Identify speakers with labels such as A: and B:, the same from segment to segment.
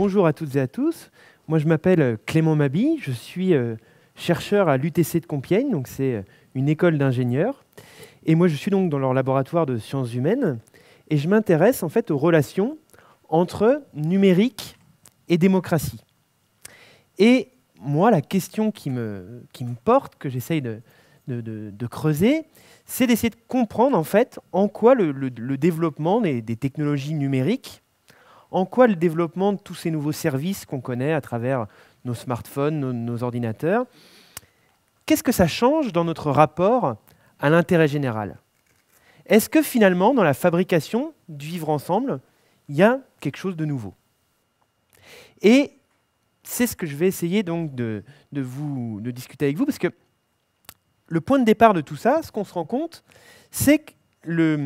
A: bonjour à toutes et à tous. Moi, je m'appelle Clément Mabi, je suis chercheur à l'UTC de Compiègne, donc c'est une école d'ingénieurs. Et moi, je suis donc dans leur laboratoire de sciences humaines et je m'intéresse en fait aux relations entre numérique et démocratie. Et moi, la question qui me porte, que j'essaye de creuser, c'est d'essayer de comprendre en fait en quoi le développement des technologies numériques, en quoi le développement de tous ces nouveaux services qu'on connaît à travers nos smartphones, nos ordinateurs, qu'est-ce que ça change dans notre rapport à l'intérêt général? Est-ce que finalement, dans la fabrication du vivre ensemble, il y a quelque chose de nouveau? Et c'est ce que je vais essayer donc de discuter avec vous, parce que le point de départ de tout ça, ce qu'on se rend compte, c'est que le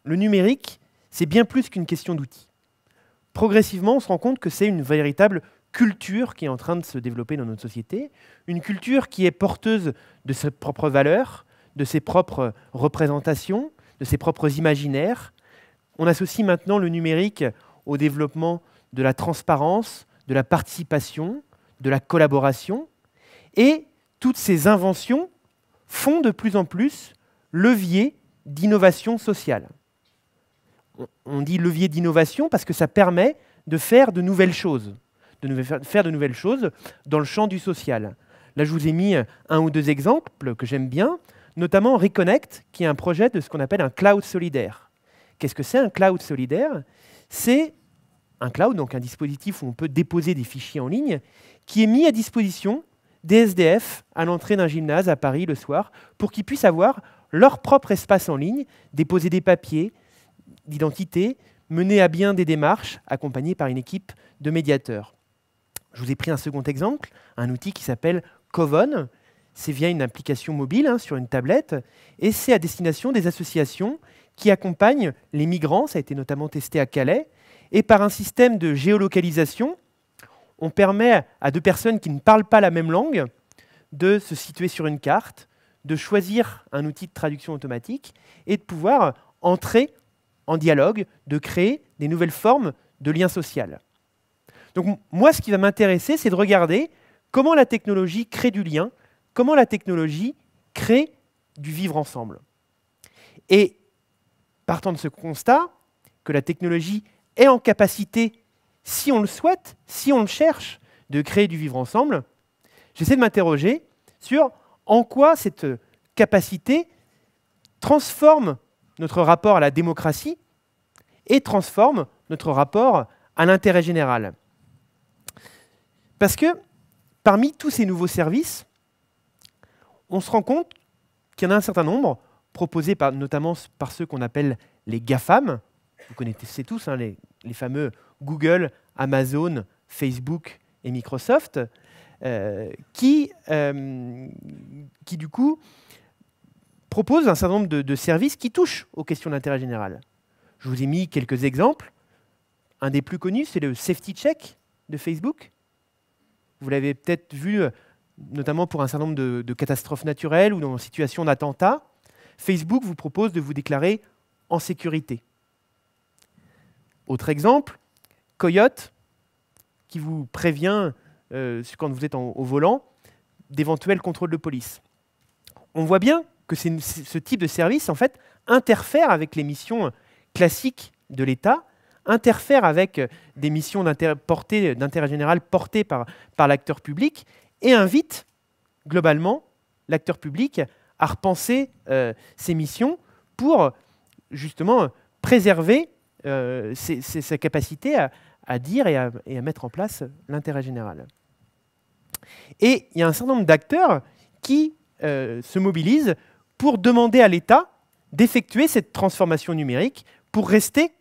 A: numérique, c'est bien plus qu'une question d'outils. Progressivement, on se rend compte que c'est une véritable culture qui est en train de se développer dans notre société, une culture qui est porteuse de ses propres valeurs, de ses propres représentations, de ses propres imaginaires. On associe maintenant le numérique au développement de la transparence, de la participation, de la collaboration, et toutes ces inventions font de plus en plus levier d'innovation sociale. On dit levier d'innovation parce que ça permet de faire de nouvelles choses, dans le champ du social. Là, je vous ai mis un ou deux exemples que j'aime bien, notamment Reconnect, qui est un projet de ce qu'on appelle un cloud solidaire. Qu'est-ce que c'est un cloud solidaire? C'est un cloud, donc un dispositif où on peut déposer des fichiers en ligne, qui est mis à disposition des SDF à l'entrée d'un gymnase à Paris le soir, pour qu'ils puissent avoir leur propre espace en ligne, déposer des papiers d'identité, mener à bien des démarches, accompagnés par une équipe de médiateurs. Je vous ai pris un second exemple, un outil qui s'appelle Covon. C'est via une application mobile sur une tablette, et c'est à destination des associations qui accompagnent les migrants, ça a été notamment testé à Calais, et par un système de géolocalisation, on permet à deux personnes qui ne parlent pas la même langue de se situer sur une carte, de choisir un outil de traduction automatique et de pouvoir entrer en dialogue, de créer des nouvelles formes de liens sociaux. Donc moi, ce qui va m'intéresser, c'est de regarder comment la technologie crée du lien, comment la technologie crée du vivre ensemble. Et partant de ce constat, que la technologie est en capacité, si on le souhaite, si on le cherche, de créer du vivre ensemble, j'essaie de m'interroger sur en quoi cette capacité transforme notre rapport à la démocratie et transforme notre rapport à l'intérêt général. Parce que parmi tous ces nouveaux services, on se rend compte qu'il y en a un certain nombre, proposés notamment par ceux qu'on appelle les GAFAM, vous connaissez tous les fameux Google, Amazon, Facebook et Microsoft, qui du coup proposent un certain nombre de services qui touchent aux questions d'intérêt général. Je vous ai mis quelques exemples. Un des plus connus, c'est le Safety Check de Facebook. Vous l'avez peut-être vu, notamment pour un certain nombre de catastrophes naturelles ou dans une situation d'attentat. Facebook vous propose de vous déclarer en sécurité. Autre exemple, Coyote, qui vous prévient, quand vous êtes au volant, d'éventuels contrôles de police. On voit bien que ce type de service, en fait, interfère avec les missions classiques de l'État, interfère avec des missions d'intérêt général portées par l'acteur public et invite globalement l'acteur public à repenser ses missions pour justement préserver sa capacité à dire et à mettre en place l'intérêt général. Et il y a un certain nombre d'acteurs qui se mobilisent pour demander à l'État d'effectuer cette transformation numérique pour rester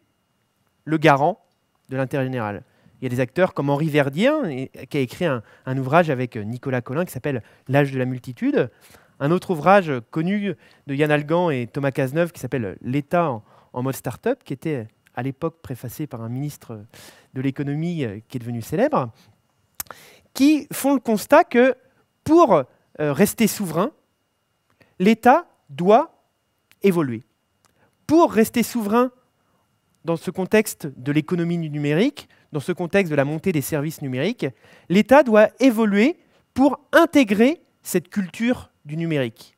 A: le garant de l'intérêt général. Il y a des acteurs comme Henri Verdien, qui a écrit un ouvrage avec Nicolas Collin qui s'appelle « L'âge de la multitude », un autre ouvrage connu de Yann Algan et Thomas Cazeneuve qui s'appelle « L'État en mode start-up », qui était à l'époque préfacé par un ministre de l'économie qui est devenu célèbre, qui font le constat que pour rester souverain, l'État doit évoluer. Pour rester souverain dans ce contexte de l'économie numérique, dans ce contexte de la montée des services numériques, l'État doit évoluer pour intégrer cette culture du numérique.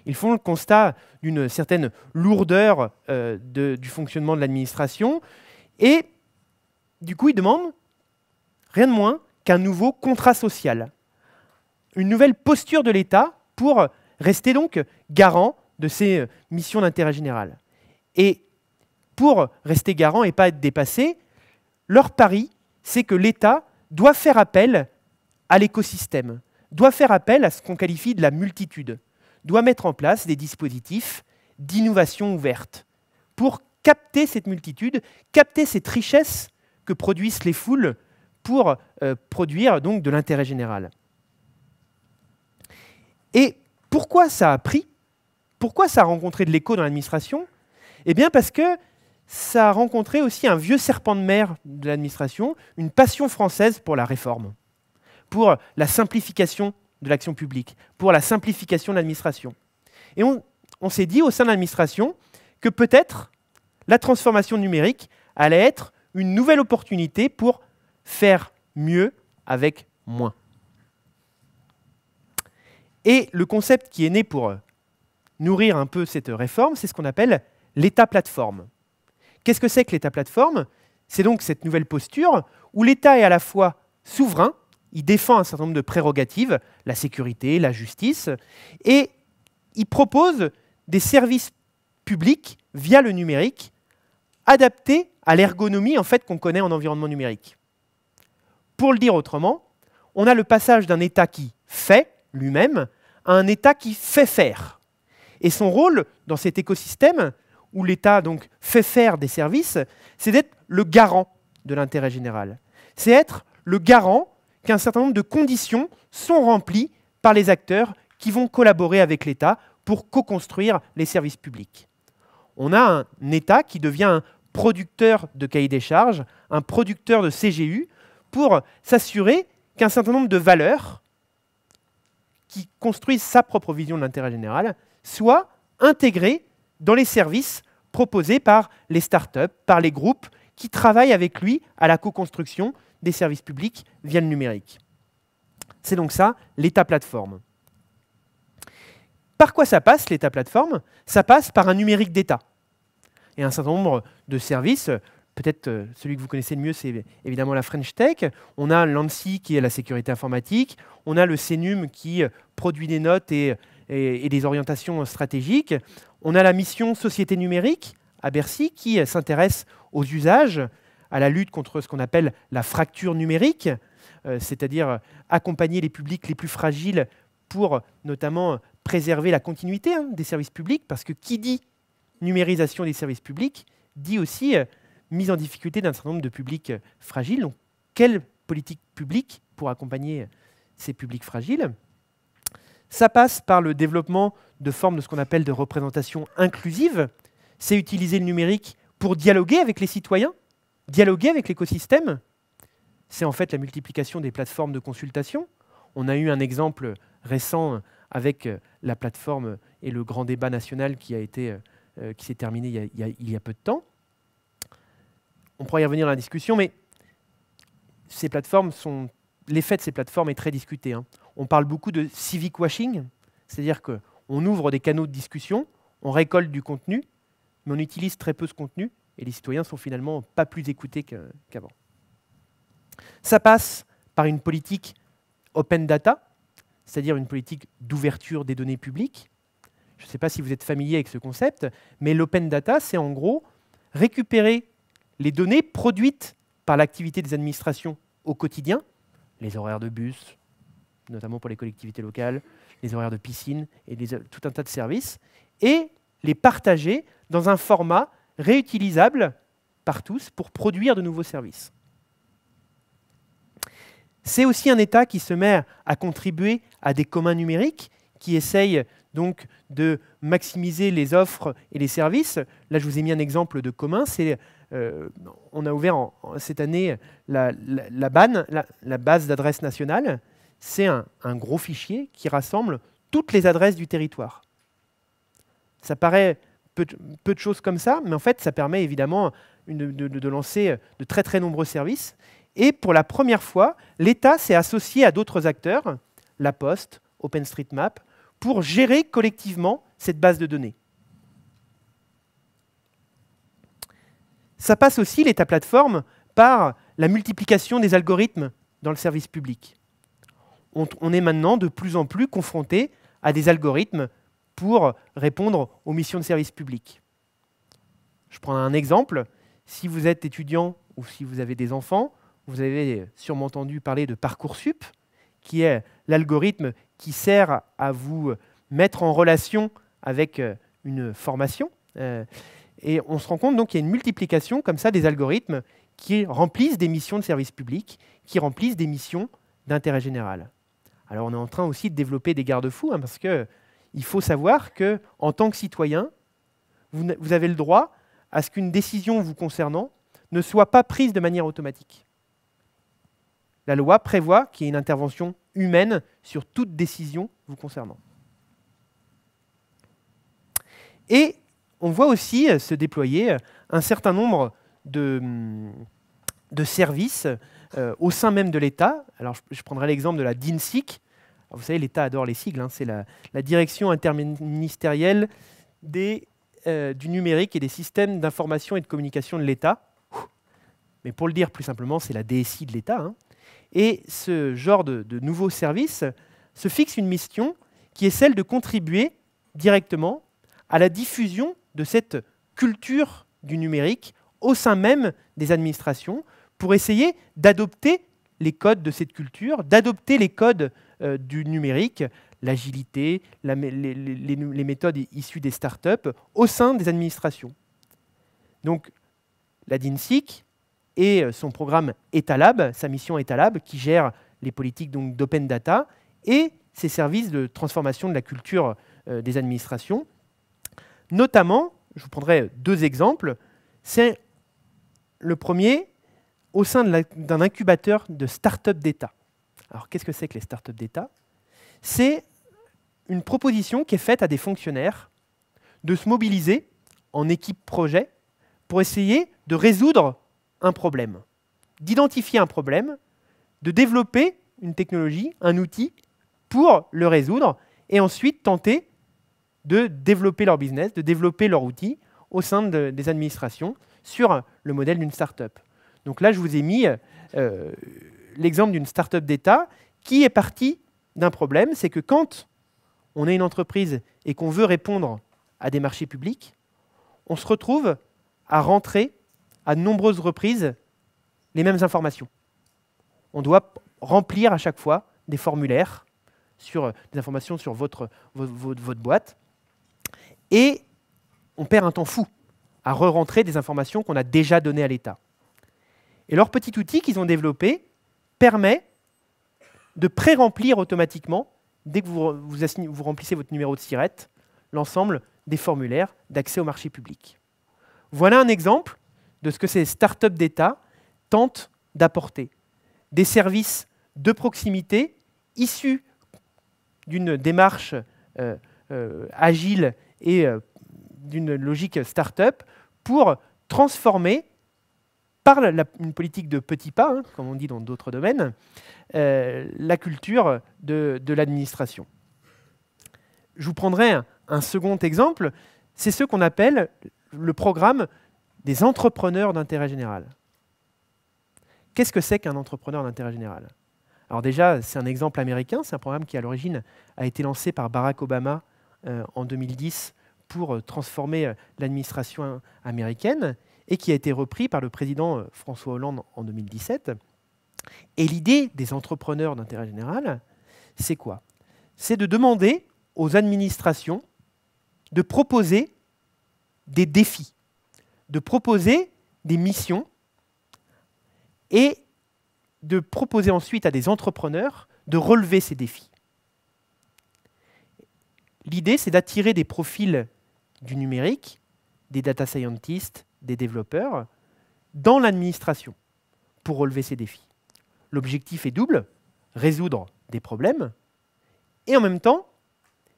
A: Ils font le constat d'une certaine lourdeur du fonctionnement de l'administration et du coup ils demandent rien de moins qu'un nouveau contrat social, une nouvelle posture de l'État pour rester donc garant de ces missions d'intérêt général. Et pour rester garant et pas être dépassé, leur pari, c'est que l'État doit faire appel à l'écosystème, doit faire appel à ce qu'on qualifie de la multitude, doit mettre en place des dispositifs d'innovation ouverte pour capter cette multitude, capter cette richesse que produisent les foules pour produire donc de l'intérêt général. Et pourquoi ça a pris? Pourquoi ça a rencontré de l'écho dans l'administration? Eh bien parce que ça a rencontré aussi un vieux serpent de mer de l'administration, une passion française pour la réforme, pour la simplification de l'action publique, pour la simplification de l'administration. Et on s'est dit au sein de l'administration que peut-être la transformation numérique allait être une nouvelle opportunité pour faire mieux avec moins. Et le concept qui est né pour nourrir un peu cette réforme, c'est ce qu'on appelle l'État plateforme. Qu'est-ce que c'est que l'État plateforme? C'est donc cette nouvelle posture où l'État est à la fois souverain, il défend un certain nombre de prérogatives, la sécurité, la justice, et il propose des services publics via le numérique adaptés à l'ergonomie en fait, qu'on connaît en environnement numérique. Pour le dire autrement, on a le passage d'un État qui fait lui-même à un État qui fait faire. Et son rôle dans cet écosystème, où l'État donc fait faire des services, c'est d'être le garant de l'intérêt général. C'est être le garant qu'un certain nombre de conditions sont remplies par les acteurs qui vont collaborer avec l'État pour co-construire les services publics. On a un État qui devient un producteur de cahiers des charges, un producteur de CGU, pour s'assurer qu'un certain nombre de valeurs qui construisent sa propre vision de l'intérêt général soient intégrées dans les services proposés par les startups, par les groupes qui travaillent avec lui à la co-construction des services publics via le numérique. C'est donc ça, l'État plateforme. Par quoi ça passe, l'État plateforme? Ça passe par un numérique d'État. Et un certain nombre de services, peut-être celui que vous connaissez le mieux, c'est évidemment la French Tech. On a l'ANSSI qui est la sécurité informatique. On a le CNUM qui produit des notes et des orientations stratégiques. On a la mission Société numérique à Bercy qui s'intéresse aux usages, à la lutte contre ce qu'on appelle la fracture numérique, c'est-à-dire accompagner les publics les plus fragiles pour notamment préserver la continuité des services publics, parce que qui dit numérisation des services publics dit aussi mise en difficulté d'un certain nombre de publics fragiles. Donc, quelle politique publique pour accompagner ces publics fragiles? Ça passe par le développement de formes de ce qu'on appelle de représentation inclusive. C'est utiliser le numérique pour dialoguer avec les citoyens, dialoguer avec l'écosystème. C'est en fait la multiplication des plateformes de consultation. On a eu un exemple récent avec la plateforme et le grand débat national qui s'est terminé il y a peu de temps. On pourra y revenir dans la discussion, mais l'effet de ces plateformes est très discuté. On parle beaucoup de civic washing, c'est-à-dire qu'on ouvre des canaux de discussion, on récolte du contenu, mais on utilise très peu ce contenu, et les citoyens sont finalement pas plus écoutés qu'avant. Ça passe par une politique open data, c'est-à-dire une politique d'ouverture des données publiques. Je ne sais pas si vous êtes familier avec ce concept, mais l'open data, c'est en gros récupérer les données produites par l'activité des administrations au quotidien, les horaires de bus, notamment pour les collectivités locales, les horaires de piscine et tout un tas de services, et les partager dans un format réutilisable par tous pour produire de nouveaux services. C'est aussi un État qui se met à contribuer à des communs numériques, qui essayent donc de maximiser les offres et les services. Là, je vous ai mis un exemple de commun. On a ouvert cette année la BAN, la base d'adresses nationale. C'est un gros fichier qui rassemble toutes les adresses du territoire. Ça paraît peu de choses comme ça, mais en fait, ça permet évidemment de lancer de très très nombreux services. Et pour la première fois, l'État s'est associé à d'autres acteurs, La Poste, OpenStreetMap, pour gérer collectivement cette base de données. Ça passe aussi, l'État plateforme, par la multiplication des algorithmes dans le service public. On est maintenant de plus en plus confronté à des algorithmes pour répondre aux missions de service public. Je prends un exemple. Si vous êtes étudiant ou si vous avez des enfants, vous avez sûrement entendu parler de Parcoursup, qui est l'algorithme qui sert à vous mettre en relation avec une formation. Et on se rend compte donc qu'il y a une multiplication comme ça des algorithmes qui remplissent des missions de service public, qui remplissent des missions d'intérêt général. Alors on est en train aussi de développer des garde-fous, parce qu'il faut savoir qu'en tant que citoyen, vous avez le droit à ce qu'une décision vous concernant ne soit pas prise de manière automatique. La loi prévoit qu'il y ait une intervention humaine sur toute décision vous concernant. Et on voit aussi se déployer un certain nombre de services au sein même de l'État. Alors je prendrai l'exemple de la DINSIC. Alors, vous savez, l'État adore les sigles, c'est la Direction interministérielle du numérique et des systèmes d'information et de communication de l'État. Mais pour le dire plus simplement, c'est la DSI de l'État. Et ce genre de nouveaux services se fixe une mission qui est celle de contribuer directement à la diffusion de cette culture du numérique au sein même des administrations pour essayer d'adopter les codes de cette culture, d'adopter les codes du numérique, l'agilité, les méthodes issues des startups au sein des administrations. Donc, la DINSIC et son programme EthaLab, sa mission EthaLab, qui gère les politiques d'open data et ses services de transformation de la culture des administrations. Notamment, je vous prendrai deux exemples. C'est le premier au sein d'un incubateur de start-up d'État. Alors, qu'est-ce que c'est que les start-up d'État? C'est une proposition qui est faite à des fonctionnaires de se mobiliser en équipe projet pour essayer de résoudre un problème, d'identifier un problème, de développer une technologie, un outil pour le résoudre et ensuite tenter de développer leur business, de développer leur outil au sein des administrations sur le modèle d'une start-up. Donc là, je vous ai mis l'exemple d'une start-up d'État qui est partie d'un problème, c'est que quand on est une entreprise et qu'on veut répondre à des marchés publics, on se retrouve à rentrer à de nombreuses reprises les mêmes informations. On doit remplir à chaque fois des formulaires sur des informations sur votre boîte et on perd un temps fou à re-rentrer des informations qu'on a déjà données à l'État. Et leur petit outil qu'ils ont développé permet de pré-remplir automatiquement, dès que vous remplissez votre numéro de SIRET, l'ensemble des formulaires d'accès au marché public. Voilà un exemple de ce que ces startups d'État tentent d'apporter. Des services de proximité issus d'une démarche agile et d'une logique start-up pour transformer par une politique de petits pas, comme on dit dans d'autres domaines, la culture de l'administration. Je vous prendrai un second exemple, c'est ce qu'on appelle le programme des entrepreneurs d'intérêt général. Qu'est-ce que c'est qu'un entrepreneur d'intérêt général? Alors déjà, c'est un exemple américain, c'est un programme qui à l'origine a été lancé par Barack Obama en 2010 pour transformer l'administration américaine et qui a été repris par le président François Hollande en 2017. Et l'idée des entrepreneurs d'intérêt général, c'est quoi? C'est de demander aux administrations de proposer des défis, de proposer des missions et de proposer ensuite à des entrepreneurs de relever ces défis. L'idée, c'est d'attirer des profils du numérique, des data scientists, des développeurs, dans l'administration pour relever ces défis. L'objectif est double, résoudre des problèmes et en même temps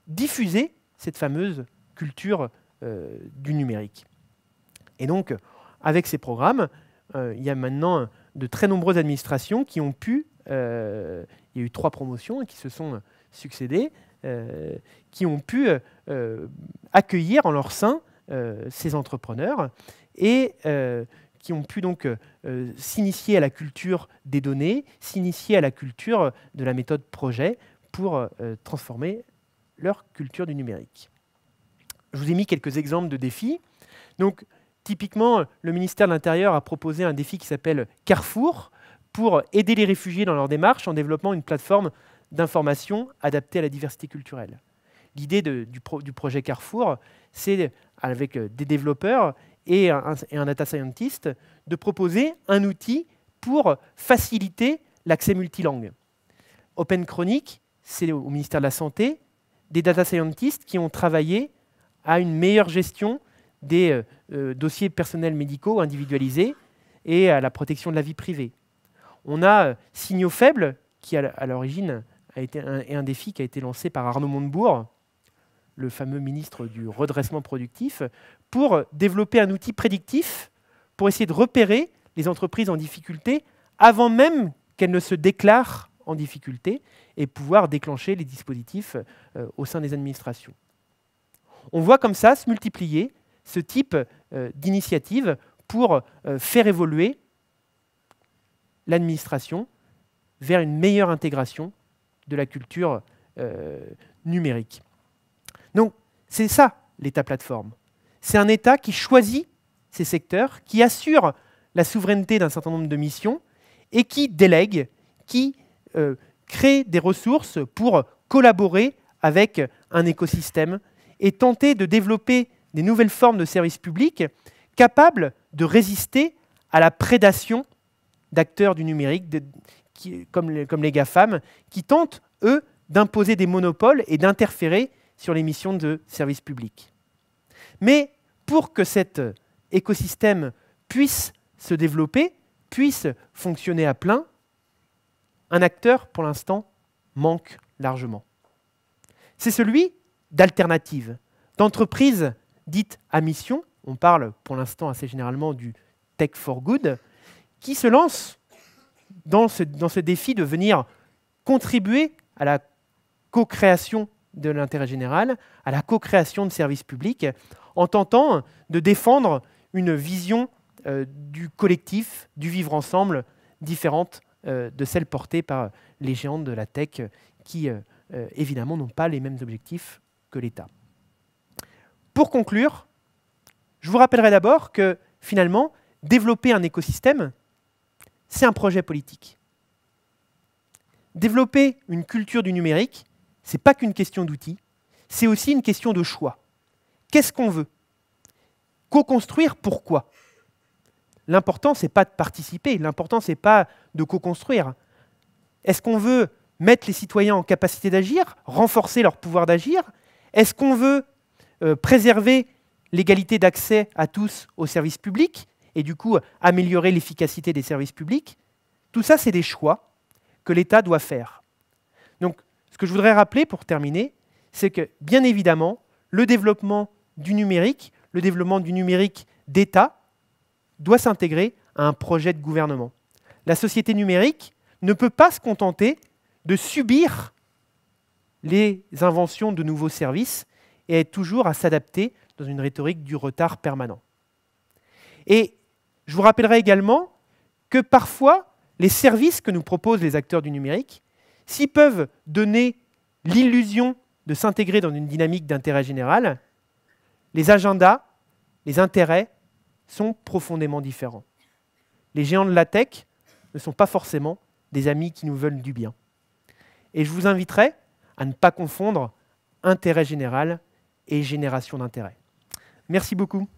A: diffuser cette fameuse culture du numérique. Et donc, avec ces programmes, il y a maintenant de très nombreuses administrations qui ont pu, il y a eu 3 promotions qui se sont succédées, qui ont pu accueillir en leur sein ces entrepreneurs et qui ont pu donc s'initier à la culture des données, s'initier à la culture de la méthode projet pour transformer leur culture du numérique. Je vous ai mis quelques exemples de défis. Donc, typiquement, le ministère de l'Intérieur a proposé un défi qui s'appelle Carrefour pour aider les réfugiés dans leur démarche en développant une plateforme d'information adaptée à la diversité culturelle. L'idée du projet Carrefour, c'est, avec des développeurs et un data scientist, de proposer un outil pour faciliter l'accès multilangue. Open Chronic, c'est au ministère de la Santé, des data scientists qui ont travaillé à une meilleure gestion des dossiers personnels médicaux individualisés et à la protection de la vie privée. On a Signaux Faibles, qui à l'origine a été un défi qui a été lancé par Arnaud Montebourg, le fameux ministre du redressement productif, pour développer un outil prédictif pour essayer de repérer les entreprises en difficulté avant même qu'elles ne se déclarent en difficulté et pouvoir déclencher les dispositifs au sein des administrations. On voit comme ça se multiplier ce type d'initiative pour faire évoluer l'administration vers une meilleure intégration de la culture numérique. Donc, c'est ça, l'État plateforme. C'est un État qui choisit ces secteurs, qui assure la souveraineté d'un certain nombre de missions et qui délègue, qui crée des ressources pour collaborer avec un écosystème et tenter de développer des nouvelles formes de services publics capables de résister à la prédation d'acteurs du numérique, comme les GAFAM, qui tentent, eux, d'imposer des monopoles et d'interférer sur les missions de services publics. Mais pour que cet écosystème puisse se développer, puisse fonctionner à plein, un acteur, pour l'instant, manque largement. C'est celui d'alternatives, d'entreprises dites à mission, on parle pour l'instant assez généralement du Tech for Good, qui se lancent dans ce défi de venir contribuer à la co-création de l'intérêt général, à la co-création de services publics, en tentant de défendre une vision du collectif, du vivre ensemble, différente de celle portée par les géants de la tech qui, évidemment, n'ont pas les mêmes objectifs que l'État. Pour conclure, je vous rappellerai d'abord que, finalement, développer un écosystème, c'est un projet politique. Développer une culture du numérique, ce n'est pas qu'une question d'outils, c'est aussi une question de choix. Qu'est-ce qu'on veut? Co-construire, pourquoi? L'important, ce n'est pas de participer, l'important, ce n'est pas de co-construire. Est-ce qu'on veut mettre les citoyens en capacité d'agir, renforcer leur pouvoir d'agir? Est-ce qu'on veut préserver l'égalité d'accès à tous aux services publics et du coup améliorer l'efficacité des services publics? Tout ça, c'est des choix que l'État doit faire. Donc, ce que je voudrais rappeler pour terminer, c'est que, bien évidemment, le développement du numérique d'État, doit s'intégrer à un projet de gouvernement. La société numérique ne peut pas se contenter de subir les inventions de nouveaux services et être toujours à s'adapter dans une rhétorique du retard permanent. Et je vous rappellerai également que parfois, les services que nous proposent les acteurs du numérique, s'ils peuvent donner l'illusion de s'intégrer dans une dynamique d'intérêt général, les agendas, les intérêts sont profondément différents. Les géants de la tech ne sont pas forcément des amis qui nous veulent du bien. Et je vous inviterai à ne pas confondre intérêt général et génération d'intérêt. Merci beaucoup.